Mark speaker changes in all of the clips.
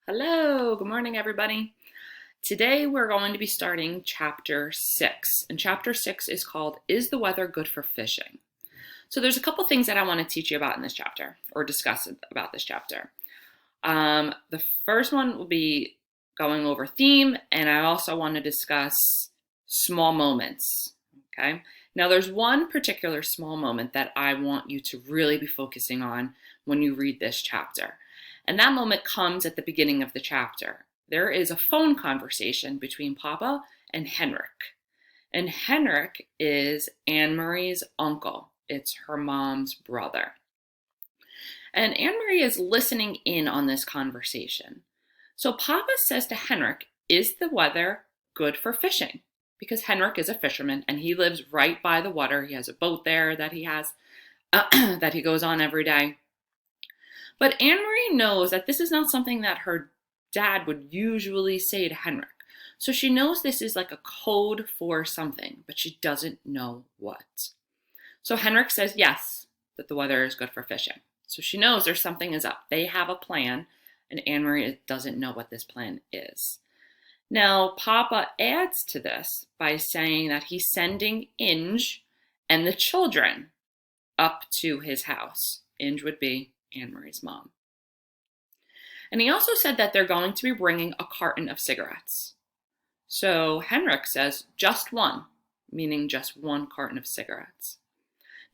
Speaker 1: Hello, good morning, everybody. Today we're going to be starting chapter 6, and chapter 6 is called Is the Weather Good for Fishing? So there's a couple things that I want to teach you about in this chapter, or discuss about this chapter. The first one will be going over theme, and I also want to discuss small moments, okay? Now there's one particular small moment that I want you to really be focusing on when you read this chapter. And that moment comes at the beginning of the chapter. There is a phone conversation between Papa and Henrik. And Henrik is Anne-Marie's uncle. It's her mom's brother. And Anne-Marie is listening in on this conversation. So Papa says to Henrik, is the weather good for fishing? Because Henrik is a fisherman and he lives right by the water. He has a boat there that he has that he goes on every day. But Anne-Marie knows that this is not something that her dad would usually say to Henrik. So she knows this is like a code for something, but she doesn't know what. So Henrik says yes, that the weather is good for fishing. So she knows there's something is up. They have a plan, and Anne-Marie doesn't know what this plan is. Now, Papa adds to this by saying that he's sending Inge and the children up to his house. Inge would be Anne-Marie's mom. And he also said that they're going to be bringing a carton of cigarettes. So Henrik says just one, meaning just one carton of cigarettes.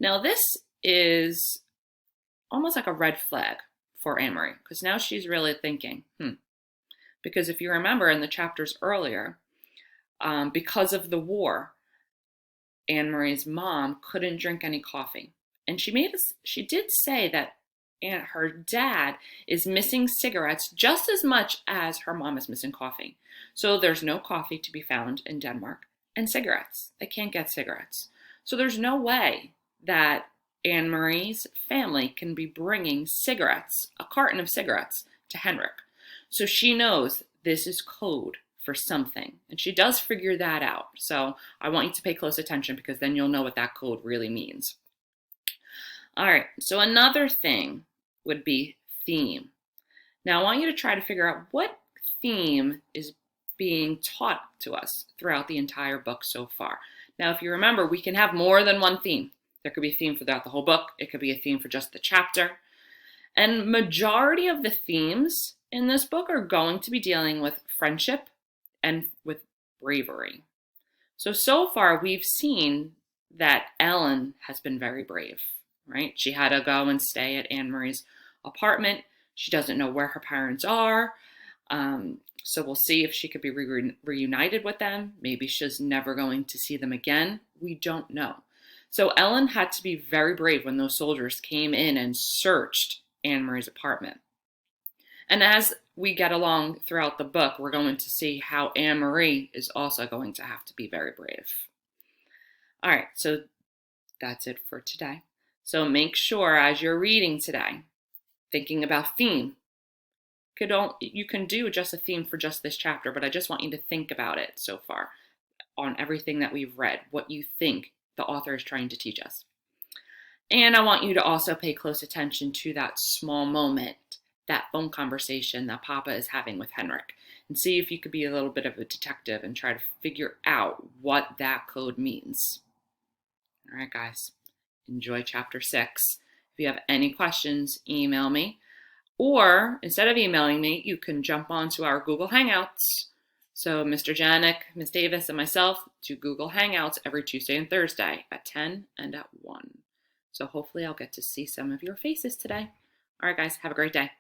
Speaker 1: Now this is almost like a red flag for Anne-Marie, because now she's really thinking, because if you remember in the chapters earlier, because of the war, Anne-Marie's mom couldn't drink any coffee. And she did say that her dad is missing cigarettes just as much as her mom is missing coffee. So there's no coffee to be found in Denmark, and cigarettes. They can't get cigarettes. So there's no way that Anne-Marie's family can be bringing cigarettes, a carton of cigarettes, to Henrik. So she knows this is code for something, and she does figure that out. So I want you to pay close attention, because then you'll know what that code really means. All right, so another thing would be theme. Now I want you to try to figure out what theme is being taught to us throughout the entire book so far. Now, if you remember, we can have more than one theme. There could be a theme throughout the whole book. It could be a theme for just the chapter. And majority of the themes in this book are going to be dealing with friendship and with bravery. So far we've seen that Ellen has been very brave. Right? She had to go and stay at Anne-Marie's apartment. She doesn't know where her parents are. So we'll see if she could be reunited with them. Maybe she's never going to see them again. We don't know. So Ellen had to be very brave when those soldiers came in and searched Anne-Marie's apartment. And as we get along throughout the book, we're going to see how Anne-Marie is also going to have to be very brave. All right, so that's it for today. So make sure as you're reading today, thinking about theme, you can do just a theme for just this chapter, but I just want you to think about it so far on everything that we've read, what you think the author is trying to teach us. And I want you to also pay close attention to that small moment, that phone conversation that Papa is having with Henrik, and see if you could be a little bit of a detective and try to figure out what that code means. All right, guys. Enjoy chapter 6. If you have any questions, email me. Or instead of emailing me, you can jump onto our Google Hangouts. So Mr. Janik, Ms. Davis, and myself do Google Hangouts every Tuesday and Thursday at 10 and at 1. So hopefully I'll get to see some of your faces today. All right, guys, have a great day.